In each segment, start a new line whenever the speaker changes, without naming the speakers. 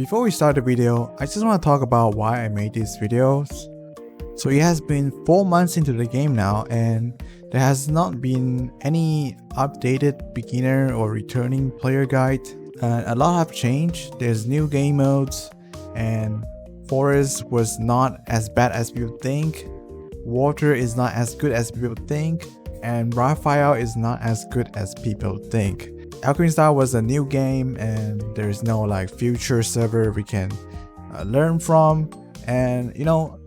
Before we start the video, I just want to talk about why I made these videos. So it has been 4 months into the game now, and there has not been any updated beginner or returning player guide. A lot have changed. There's new game modes, and forest was not as bad as people think. Water is not as good as people think, and Raphael is not as good as people think. Alchemy Star was a new game, and there's no like future server we can learn from. And you know,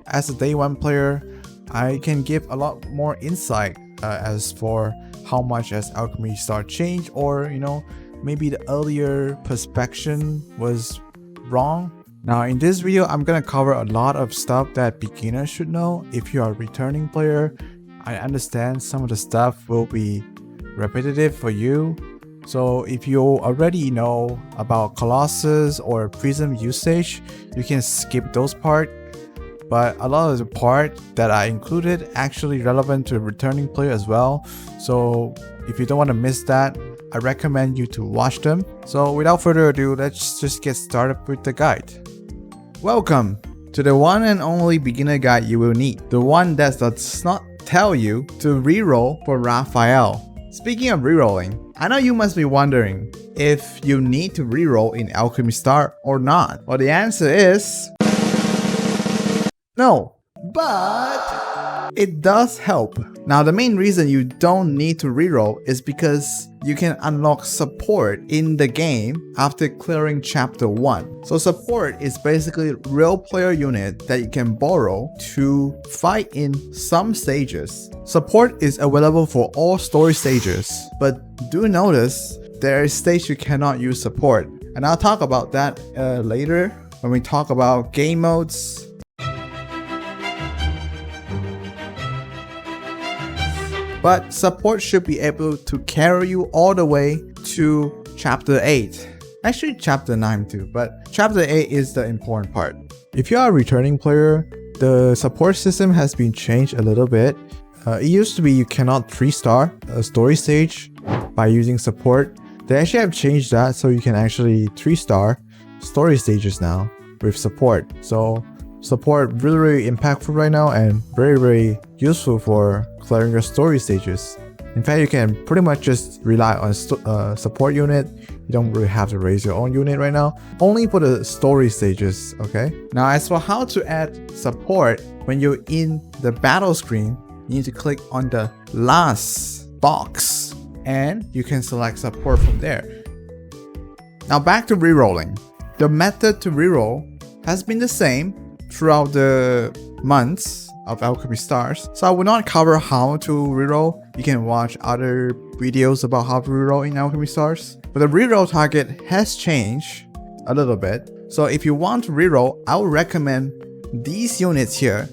as a day one player, I can give a lot more insight as for how much has Alchemy Star changed, or you know, maybe the earlier perspective was wrong. Now in this video, I'm gonna cover a lot of stuff that beginners should know. If you are a returning player, I understand some of the stuff will be repetitive for you. So if you already know about Colossus or Prism usage, you can skip those parts. But a lot of the part that I included actually relevant to a returning player as well. So if you don't want to miss that, I recommend you to watch them. So without further ado, let's just get started with the guide. Welcome to the one and only beginner guide you will need. The one that does not tell you to reroll for Raphael. Speaking of rerolling, I know you must be wondering if you need to reroll in Alchemy Star or not. Well, the answer is no, but it does help. Now, the main reason you don't need to reroll is because you can unlock support in the game after clearing chapter 1. So support is basically a real player unit that you can borrow to fight in some stages. Support is available for all story stages, but do notice there is stage you cannot use support. And I'll talk about that later when we talk about game modes. But support should be able to carry you all the way to chapter 8. Actually chapter 9 too, but chapter 8 is the important part. If you are a returning player, the support system has been changed a little bit. It used to be you cannot 3-star a story stage by using support. They actually have changed that so you can actually 3-star story stages now with support. So support really impactful right now and very useful for clearing your story stages. In fact, you can pretty much just rely on support unit. You don't really have to raise your own unit right now, only for the story stages. Okay, now as for how to add support, when you're in the battle screen, you need to click on the last box and you can select support from there. Now back to rerolling. The method to reroll has been the same throughout the months of Alchemy Stars, so I will not cover how to reroll. You can watch other videos about how to reroll in Alchemy Stars. But the reroll target has changed a little bit. So if you want to reroll, I would recommend these units here.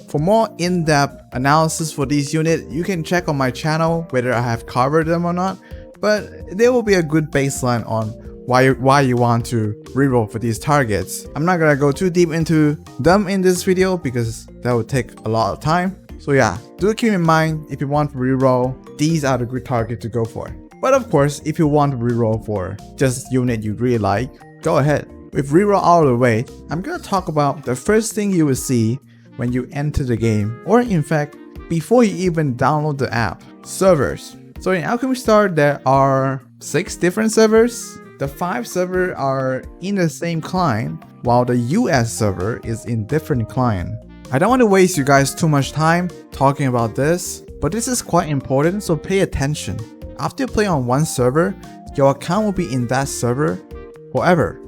For more in-depth analysis for these units, you can check on my channel whether I have covered them or not. But there will be a good baseline on why you want to reroll for these targets. I'm not gonna go too deep into them in this video because that would take a lot of time. So yeah, do keep in mind if you want to reroll, these are the good targets to go for. But of course, if you want to reroll for just unit you really like, go ahead. With reroll out of the way, I'm gonna talk about the first thing you will see when you enter the game, or in fact, before you even download the app: servers. So in Alchemy Star, there are 6 different servers. The 5 servers are in the same client, while the US server is in different client. I don't want to waste you guys too much time talking about this, but this is quite important, so pay attention. After you play on one server, your account will be in that server forever.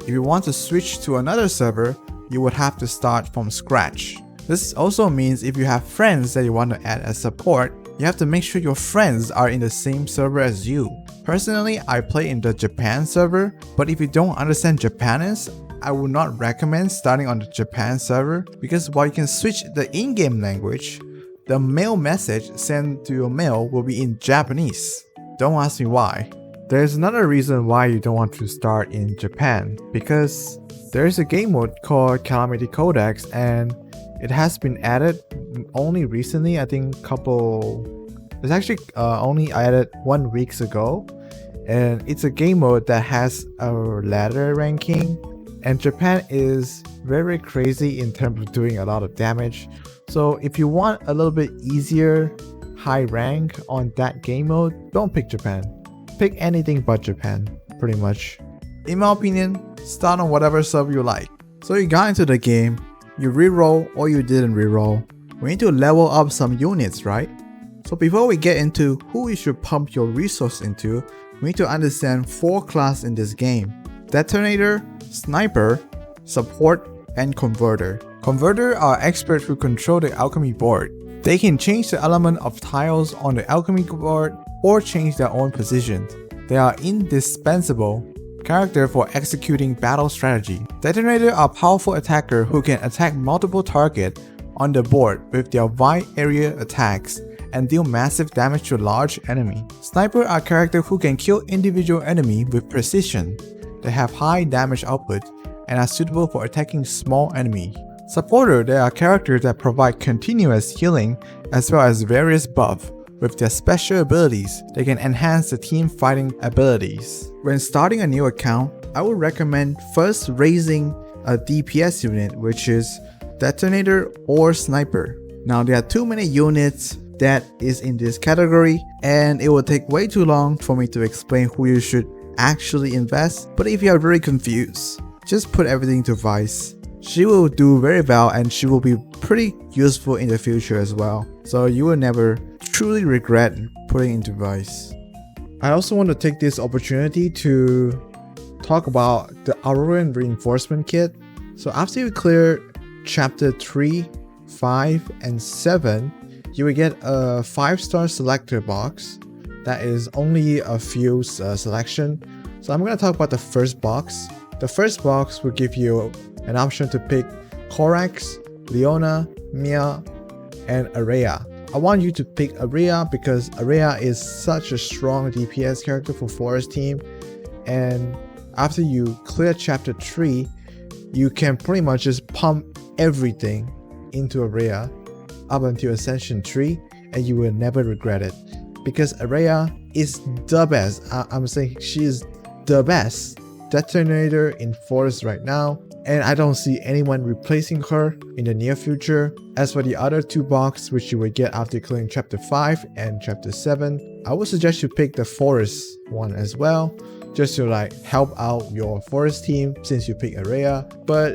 If you want to switch to another server, you would have to start from scratch. This also means if you have friends that you want to add as support, you have to make sure your friends are in the same server as you. Personally, I play in the Japan server, but if you don't understand Japanese, I would not recommend starting on the Japan server, because while you can switch the in-game language, the mail message sent to your mail will be in Japanese. Don't ask me why. There's another reason why you don't want to start in Japan, because there's a game mode called Calamity Codex, and it has been added only recently. I think it's actually only added 1 week ago, and it's a game mode that has a ladder ranking, and Japan is very crazy in terms of doing a lot of damage. So if you want a little bit easier high rank on that game mode, don't pick Japan. Pick anything but Japan, pretty much. In my opinion, start on whatever server you like. So you got into the game, you reroll or you didn't reroll. We need to level up some units, right? So before we get into who you should pump your resource into, we need to understand 4 classes in this game: Detonator, Sniper, Support, and Converter. Converter are experts who control the Alchemy board. They can change the element of tiles on the Alchemy board or change their own positions. They are indispensable character for executing battle strategy. Detonator are powerful attacker who can attack multiple targets on the board with their wide area attacks and deal massive damage to large enemy. Sniper are characters who can kill individual enemy with precision. They have high damage output and are suitable for attacking small enemy. Supporter, they are characters that provide continuous healing as well as various buffs. With their special abilities, they can enhance the team fighting abilities. When starting a new account, I would recommend first raising a DPS unit, which is Detonator or Sniper. Now there are too many units that is in this category, and it will take way too long for me to explain who you should actually invest. But if you are very confused, just put everything to Vice. She will do very well and she will be pretty useful in the future as well. So you will never truly regret putting into Vice. I also want to take this opportunity to talk about the Auroran Reinforcement Kit. So after you clear chapter 3, 5, and 7, you will get a 5-star selector box that is only a few selection. So I'm going to talk about the first box. The first box will give you an option to pick Korax, Leona, Mia, and Araya. I want you to pick Araya because Araya is such a strong DPS character for Forest team, and after you clear chapter 3, you can pretty much just pump everything into Araya up until Ascension 3 and you will never regret it, because Araya is the best. I'm saying she is the best Detonator in Forest right now, and I don't see anyone replacing her in the near future. As for the other 2 boxes which you will get after clearing chapter 5 and chapter 7, I would suggest you pick the Forest one as well, just to like help out your Forest team since you pick Araya. But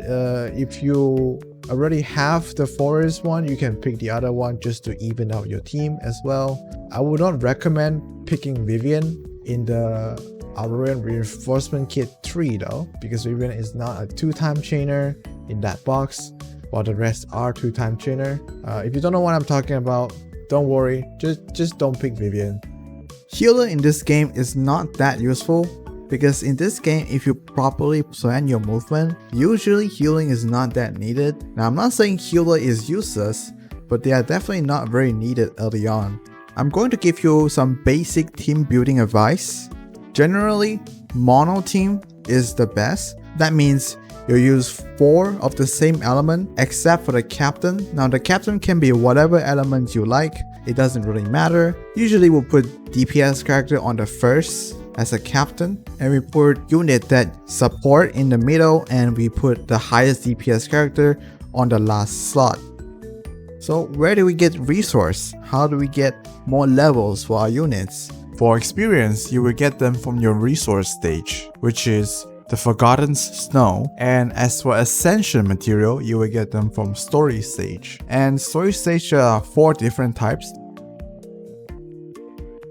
if you already have the Forest one, you can pick the other one just to even out your team as well. I would not recommend picking Vivian in the Auroran Reinforcement Kit 3 though, because Vivian is not a 2-time chainer in that box, while the rest are 2-time chainer. If you don't know what I'm talking about, don't worry, just don't pick Vivian. Healer in this game is not that useful, because in this game, if you properly plan your movement, usually healing is not that needed. Now I'm not saying healer is useless, but they are definitely not very needed early on. I'm going to give you some basic team building advice. Generally, mono team is the best. That means you use 4 of the same element except for the captain. Now the captain can be whatever element you like, it doesn't really matter. Usually we'll put DPS character on the first as a captain, and we put unit that support in the middle, and we put the highest DPS character on the last slot. So where do we get resource? How do we get more levels for our units? For experience, you will get them from your resource stage, which is the Forgotten Snow, and as for ascension material, you will get them from story stage. And story stage, there are 4 different types: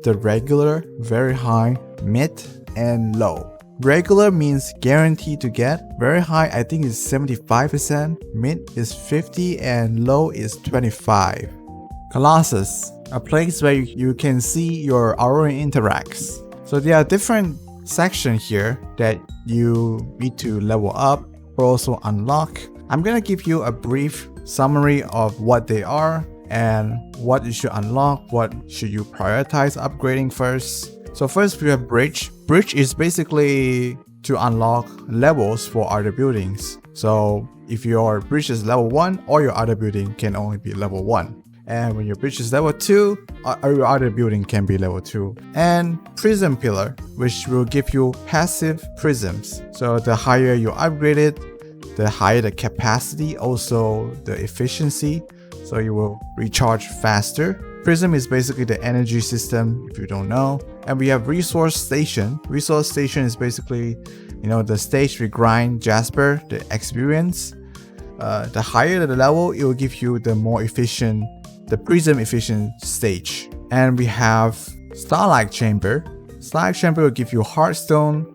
the regular, very high, mid, and low. Regular means guaranteed to get. Very high I think is 75%, mid is 50, and low is 25. Colossus, a place where you can see your Auroran interacts. So there are different sections here that you need to level up or also unlock. I'm gonna give you a brief summary of what they are and what you should unlock, what should you prioritize upgrading first. So first we have Bridge. Bridge is basically to unlock levels for other buildings. So if your bridge is level 1, or your other building can only be level 1. And when your bridge is level 2, your other building can be level 2. And Prism Pillar, which will give you passive prisms. So the higher you upgrade it, the higher the capacity, also the efficiency. So you will recharge faster. Prism is basically the energy system, if you don't know. And we have Resource Station. Resource Station is basically, the stage we grind Jasper, the experience. The higher the level, it will give you the more efficient, the Prism efficient stage. And we have Starlight Chamber. Starlight Chamber will give you Hearthstone,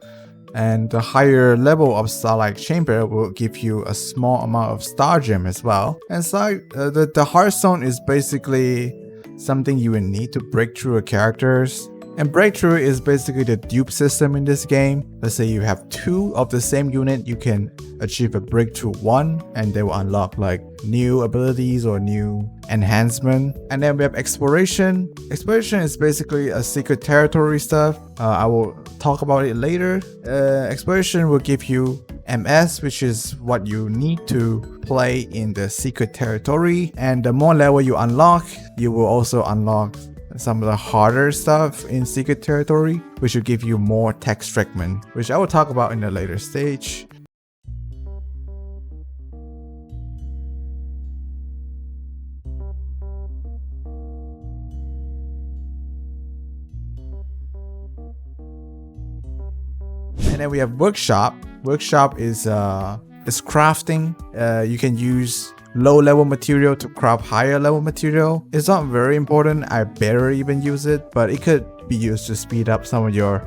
and the higher level of Starlight Chamber will give you a small amount of Star Gem as well. And so the Hearthstone is basically something you will need to break through your characters. And breakthrough is basically the dupe system in this game. Let's say you have 2 of the same unit, you can achieve a breakthrough 1 and they will unlock like new abilities or new enhancement. And then we have exploration. Exploration is basically a secret territory stuff. I will talk about it later. Exploration will give you MS, which is what you need to play in the secret territory. And the more level you unlock, you will also unlock some of the harder stuff in secret territory, which will give you more text fragment, which I will talk about in a later stage. And then we have workshop. Workshop is crafting. You can use low level material to craft higher level material. It's not very important. I barely even use it, but it could be used to speed up some of your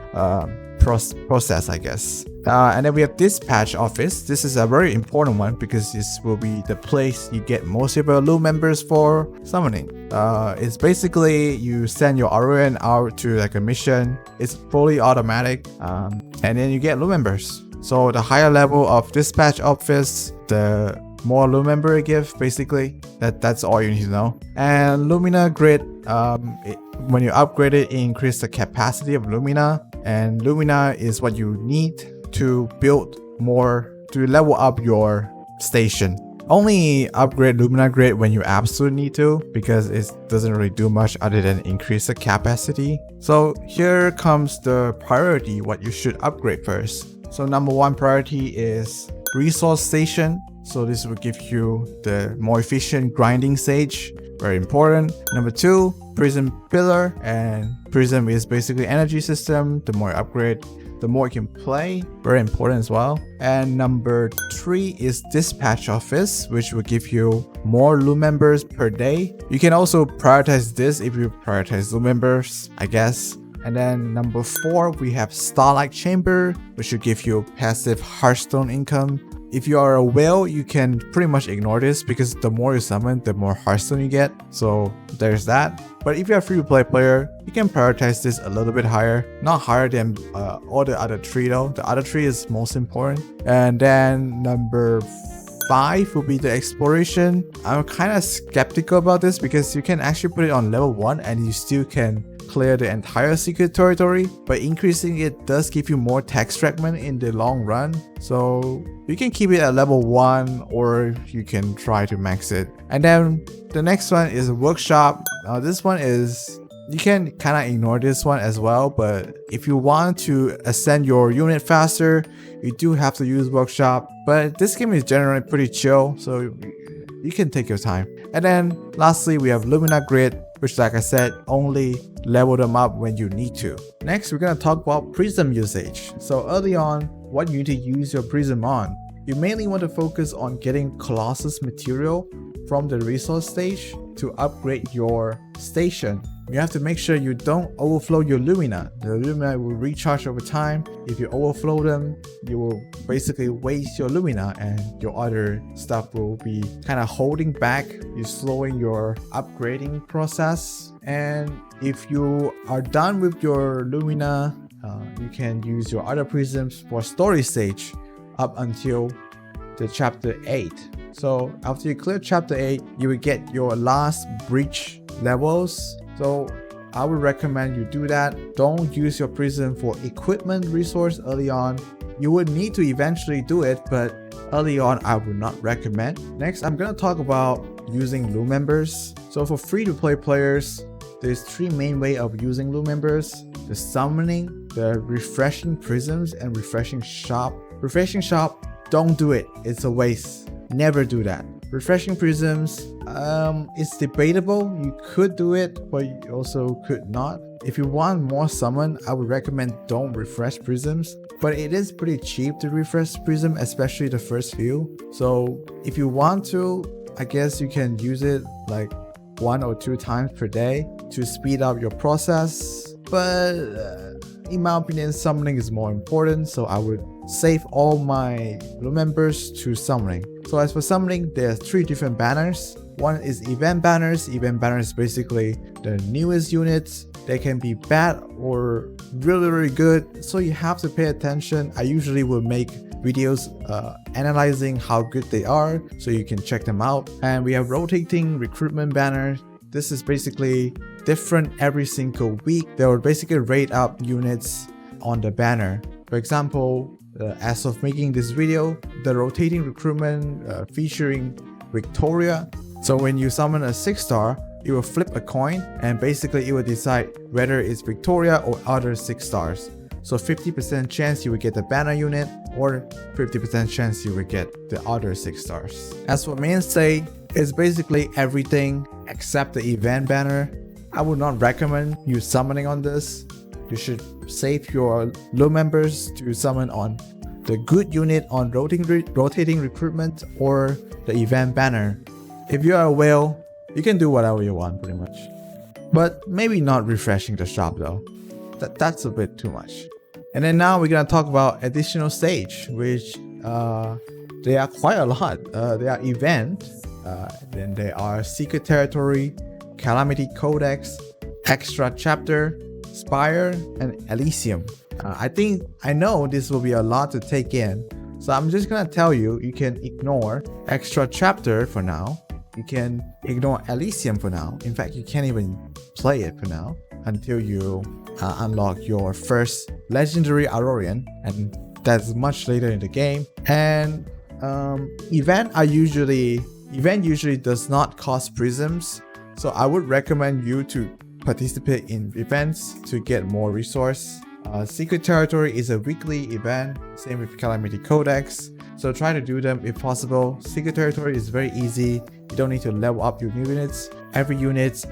process, I guess. And then we have dispatch office. This is a very important one because this will be the place you get most of your Lumambers for summoning. It's basically you send your RN out to like a mission. It's fully automatic, and then you get Lumambers. So the higher level of dispatch office, the more Lumamber it gives, basically. That's all you need to know. And Lumina Grid, when you upgrade it, it increases the capacity of Lumina. And Lumina is what you need to build more, to level up your station. Only upgrade Lumina Grid when you absolutely need to, because it doesn't really do much other than increase the capacity. So here comes the priority, what you should upgrade first. So number 1 priority is Resource Station. So this will give you the more efficient grinding stage, very important. Number 2, Prism Pillar, and Prism is basically energy system. The more you upgrade, the more you can play, very important as well. And number 3 is Dispatch Office, which will give you more Lumambers per day. You can also prioritize this if you prioritize Lumambers, I guess. And then number 4, we have Starlight Chamber, which will give you passive Hearthstone income. If you are a whale, you can pretty much ignore this because the more you summon, the more Hearthstone you get. So there's that. But if you're a free-to-play player, you can prioritize this a little bit higher. Not higher than all the other 3 though. The other 3 is most important. And then number 5 will be the exploration. I'm kind of skeptical about this because you can actually put it on level 1 and you still can clear the entire secret territory, but increasing it does give you more text fragment in the long run. So you can keep it at level 1 or you can try to max it. And then the next one is workshop. This one is, you can kind of ignore this one as well, but if you want to ascend your unit faster, you do have to use workshop. But this game is generally pretty chill, so you can take your time. And then lastly, we have Lumina Grid, which, like I said, only level them up when you need to. Next, we're going to talk about Prism usage. So early on, what you need to use your Prism on. You mainly want to focus on getting Colossus material from the resource stage to upgrade your station. You have to make sure you don't overflow your Lumina. The Lumina will recharge over time. If you overflow them, you will basically waste your Lumina and your other stuff will be kind of holding back. You're slowing your upgrading process. And if you are done with your Lumina, you can use your other prisms for story stage up until the chapter 8. So after you clear chapter 8, you will get your last breach levels. So I would recommend you do that. Don't use your prism for equipment resource early on. You would need to eventually do it, but early on I would not recommend. Next, I'm going to talk about using Lumambers. So for free-to-play players, there's 3 main ways of using Lumambers: the summoning, the refreshing prisms, and refreshing shop. Refreshing shop, don't do it, it's a waste. Never do that. Refreshing prisms, it's debatable. You could do it, but you also could not. If you want more summon, I would recommend don't refresh prisms, but it is pretty cheap to refresh prism, especially the first few. So if you want to, I guess you can use it like 1 or 2 times per day to speed up your process. But in my opinion, summoning is more important, so I would save all my Lumambers to summoning. So as for summoning, there are 3 different banners. One is event banners. Event banners is basically the newest units. They can be bad or really good, so you have to pay attention. I usually will make videos analyzing how good they are, so you can check them out. And we have rotating recruitment banner. This is basically different every single week. They will basically rate up units on the banner. For example, as of making this video, the rotating recruitment featuring Victoria. So when you summon a 6-star, it will flip a coin and basically it will decide whether it's Victoria or other 6 stars. So 50% chance you will get the banner unit, or 50% chance you will get the other 6 stars. As for mainstay, it's basically everything except the event banner. I would not recommend you summoning on this. You should save your Lumambers to summon on the good unit on rotating recruitment or the event banner. If you are a whale, you can do whatever you want pretty much. But maybe not refreshing the shop though. That's a bit too much. And then now we're gonna talk about additional stage, which they are quite a lot. They are event, then they are secret territory, calamity codex, extra chapter, spire, and Elysium. I know this will be a lot to take in, so I'm just gonna tell you, you can ignore extra chapter for now. You can ignore Elysium for now. In fact, you can't even play it for now until you unlock your first legendary Aurorian, and that's much later in the game. And event usually does not cost prisms, so I would recommend you to participate in events to get more resource. Secret territory is a weekly event, same with calamity codex, so try to do them if possible. Secret territory is very easy. You don't need to level up your new units. Every unit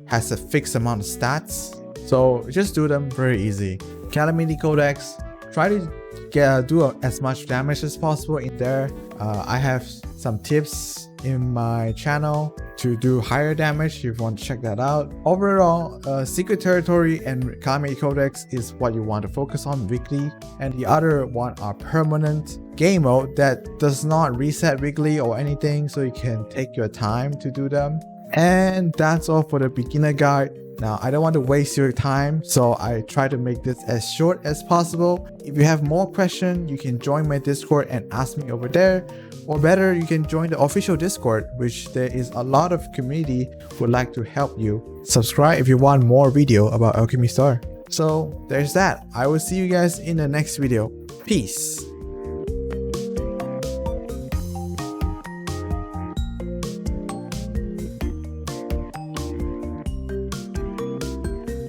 has a fixed amount of stats, so just do them, very easy. Calamity codex, try to do as much damage as possible in there. I have some tips in my channel to do higher damage if you want to check that out. Overall, secret territory and calamity codex is what you want to focus on weekly, and the other one are permanent game mode that does not reset weekly or anything, so you can take your time to do them. And that's all for the beginner guide. Now, I don't want to waste your time, so I try to make this as short as possible. If you have more questions, you can join my Discord and ask me over there. Or better, you can join the official Discord, which there is a lot of community who would like to help you. Subscribe if you want more video about Alchemy Star. So there's that. I will see you guys in the next video. Peace.